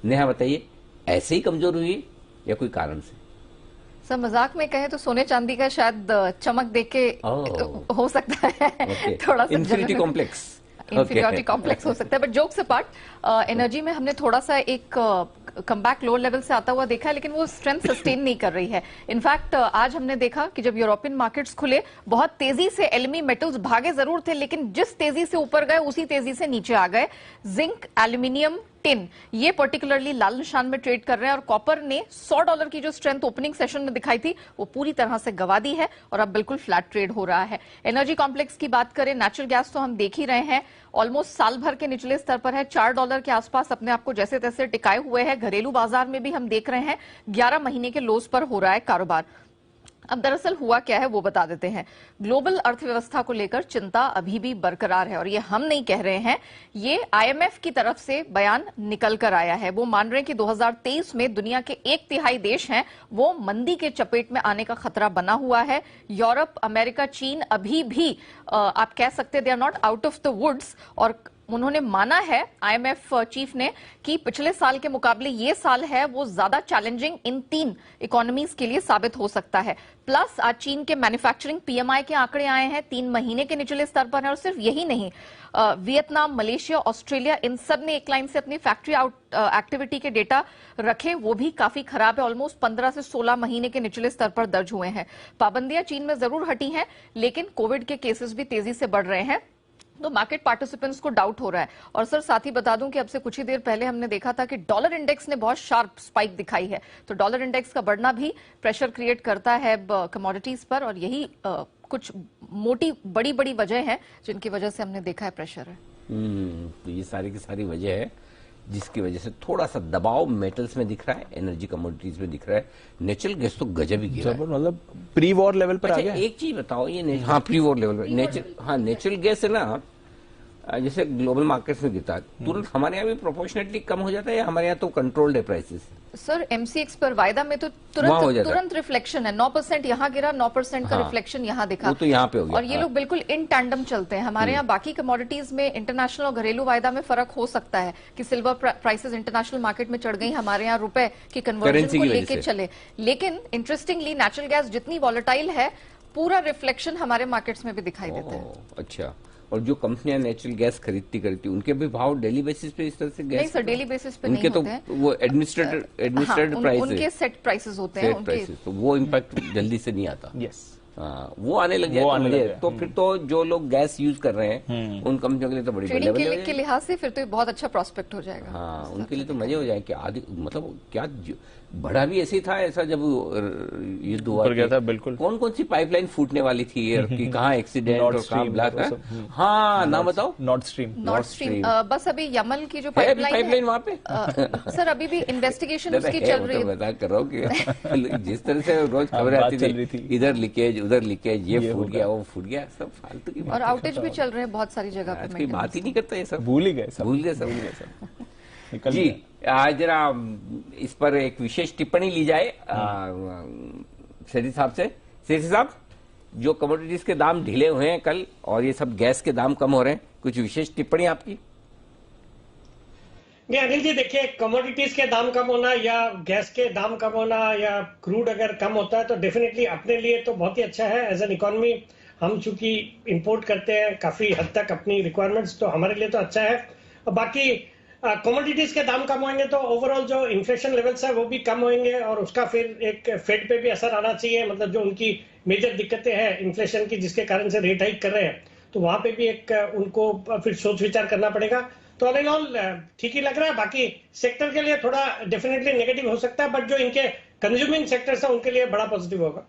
नेहा बताइए, ऐसे ही कमजोर हुई है या कोई कारण से? सर मजाक में कहें तो सोने चांदी का शायद चमक देख के हो सकता है थोड़ा सा इन्फिनिटी कॉम्प्लेक्स, इंफीरियरिटी कॉम्प्लेक्स हो सकता है, बट जोक्स अपार्ट एनर्जी में हमने थोड़ा सा एक कमबैक लोअर लेवल से आता हुआ देखा है, लेकिन वो स्ट्रेंथ सस्टेन नहीं कर रही है। इनफैक्ट आज हमने देखा कि जब यूरोपियन मार्केट्स खुले बहुत तेजी से एलएमई मेटल्स भागे जरूर थे, लेकिन जिस तेजी से ऊपर गए उसी तेजी से नीचे आ गए। जिंक, एल्यूमिनियम, टिन ये पर्टिकुलरली लाल निशान में ट्रेड कर रहे हैं और कॉपर ने $100 की जो स्ट्रेंथ ओपनिंग सेशन में दिखाई थी वो पूरी तरह से गवा दी है और अब बिल्कुल फ्लैट ट्रेड हो रहा है। एनर्जी कॉम्प्लेक्स की बात करें, नेचुरल गैस तो हम देख ही रहे हैं, ऑलमोस्ट साल भर के निचले स्तर पर है, $4 के आसपास अपने आप को जैसे तैसे टिकाए हुए है। घरेलू बाजार में भी हम देख रहे हैं 11 महीने के लोज पर हो रहा है कारोबार। अब दरअसल हुआ क्या है वो बता देते हैं। ग्लोबल अर्थव्यवस्था को लेकर चिंता अभी भी बरकरार है और ये हम नहीं कह रहे हैं, ये आईएमएफ की तरफ से बयान निकल कर आया है। वो मान रहे हैं कि 2023 में दुनिया के 1/3 देश हैं वो मंदी के चपेट में आने का खतरा बना हुआ है। यूरोप, अमेरिका, चीन अभी भी आप कह सकते they are not out of the woods और उन्होंने माना है आईएमएफ चीफ ने कि पिछले साल के मुकाबले ये साल है वो ज्यादा चैलेंजिंग इन 3 इकोनॉमीज के लिए साबित हो सकता है। प्लस आज चीन के मैन्युफैक्चरिंग पीएमआई के आंकड़े आए हैं, 3 महीने के निचले स्तर पर है और सिर्फ यही नहीं, वियतनाम, मलेशिया, ऑस्ट्रेलिया इन सब ने एक लाइन से अपनी फैक्ट्री आउट एक्टिविटी के डेटा रखे, वो भी काफी खराब है, ऑलमोस्ट 15 से 16 महीने के निचले स्तर पर दर्ज हुए हैं। पाबंदियां चीन में जरूर हटी हैं, लेकिन कोविड के केसेस भी तेजी से बढ़ रहे हैं, तो मार्केट पार्टिसिपेंट्स को डाउट हो रहा है। और सर साथ ही बता दूं कि अब से कुछ ही देर पहले हमने देखा था कि डॉलर इंडेक्स ने बहुत शार्प स्पाइक दिखाई है, तो डॉलर इंडेक्स का बढ़ना भी प्रेशर क्रिएट करता है कमोडिटीज पर और यही कुछ मोटी बड़ी बड़ी वजह है जिनकी वजह से हमने देखा है प्रेशर है। तो ये सारी की सारी वजह है जिसकी वजह से थोड़ा सा दबाव मेटल्स में दिख रहा है, एनर्जी कमोडिटीज में दिख रहा है। नेचुरल गैस तो गजब ही गिरा है, मतलब प्री वॉर लेवल पर आ गया। एक चीज बताओ, ये हाँ प्री वॉर लेवल पर नेचुरल गैस है ना, जैसे ग्लोबल मार्केट्स में गिरता है तुरंत हमारे यहाँ भी प्रोपोर्शनेटली कम हो जाता है या हमारे यहाँ तो कंट्रोल्ड है प्राइसेस? सर एमसीएक्स पर वायदा में तो तुरंत रिफ्लेक्शन है, 9% यहाँ गिरा, 9% का रिफ्लेक्शन यहाँ दिखा, वो तो यहाँ पे हो गया। और ये लोग बिल्कुल इन टैंडम चलते हैं। हमारे यहाँ बाकी कमोडिटीज में इंटरनेशनल और घरेलू वायदा में फर्क हो सकता है कि सिल्वर प्राइसेस इंटरनेशनल मार्केट में चढ़ गई, हमारे यहाँ रुपए की कन्वर्जन को लेके चले, लेकिन इंटरेस्टिंगली नेचुरल गैस जितनी वॉलेटाइल है पूरा रिफ्लेक्शन हमारे मार्केट्स में भी दिखाई देता है। अच्छा, और जो कंपनियां नेचुरल गैस खरीदती उनके भी भाव डेली बेसिस पे इस तरह से गैस? नहीं सर, डेली बेसिस पे उनके नहीं होते हैं, तो वो एडमिनिस्ट्रेटेड प्राइस, उनके सेट प्राइसेस होते हैं, उनके तो वो इम्पैक्ट जल्दी से नहीं आता। यस, वो आने लग जाए तो फिर तो जो लोग गैस यूज कर रहे हैं उन कंपनियों के लिए तो बड़ी ट्रेडिंग के लिहाज से फिर तो बहुत अच्छा प्रोस्पेक्ट हो जाएगा। हाँ, उनके लिए तो मजे हो जाए कि आदि मतलब क्या बढ़ा भी ऐसे ही था, ऐसा जब युद्ध हुआ गया था, बिल्कुल कौन कौन सी पाइपलाइन फूटने वाली थी कि कहाँ एक्सीडेंट और कहाँ ब्लॉक है। हाँ, नाम बताओ। नॉर्थ स्ट्रीम बस अभी यमल की जो पाइपलाइन वहाँ पे सर अभी भी इन्वेस्टिगेशन उसकी चल रही है। बता कर रहा हूँ कि जिस तरह से रोज खबरें आती थी, इधर लीकेज उधर लीकेज, ये फूट गया वो फूट गया, सब फालतू की और आउटेज भी चल रहे हैं बहुत सारी जगह पे, बात ही नहीं करता ये सब, भूल गए सब। जी, आज जरा इस पर एक विशेष टिप्पणी ली जाए सेठी साहब से। सेठी साहब, जो कमोडिटीज के दाम ढीले हुए हैं कल और ये सब गैस के दाम कम हो रहे हैं, कुछ विशेष टिप्पणी आपकी? नहीं अनिल जी, देखिए कमोडिटीज के दाम कम होना या गैस के दाम कम होना या क्रूड अगर कम होता है तो डेफिनेटली अपने लिए तो बहुत ही अच्छा है। एज एन इकोनॉमी हम चूंकि इंपोर्ट करते हैं काफी हद तक अपनी रिक्वायरमेंट्स, तो हमारे लिए तो अच्छा है। और बाकी कमोडिटीज के दाम कम होंगे तो ओवरऑल जो इन्फ्लेशन लेवल्स है वो भी कम होंगे और उसका फिर एक फेड पे भी असर आना चाहिए। मतलब जो उनकी मेजर दिक्कतें हैं इन्फ्लेशन की जिसके कारण से रेट हाइक कर रहे हैं, तो वहां पे भी एक उनको फिर सोच विचार करना पड़ेगा। तो ऑल इन ऑल ठीक ही लग रहा है। बाकी सेक्टर के लिए थोड़ा डेफिनेटली नेगेटिव हो सकता है, बट जो इनके कंज्यूमिंग सेक्टर्स है उनके लिए बड़ा पॉजिटिव होगा।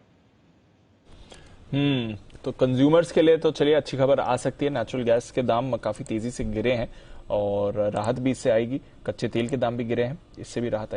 तो कंज्यूमर्स के लिए तो चलिए अच्छी खबर आ सकती है। नेचुरल गैस के दाम काफी तेजी से गिरे हैं और राहत भी इससे आएगी। कच्चे तेल के दाम भी गिरे हैं, इससे भी राहत आएगी।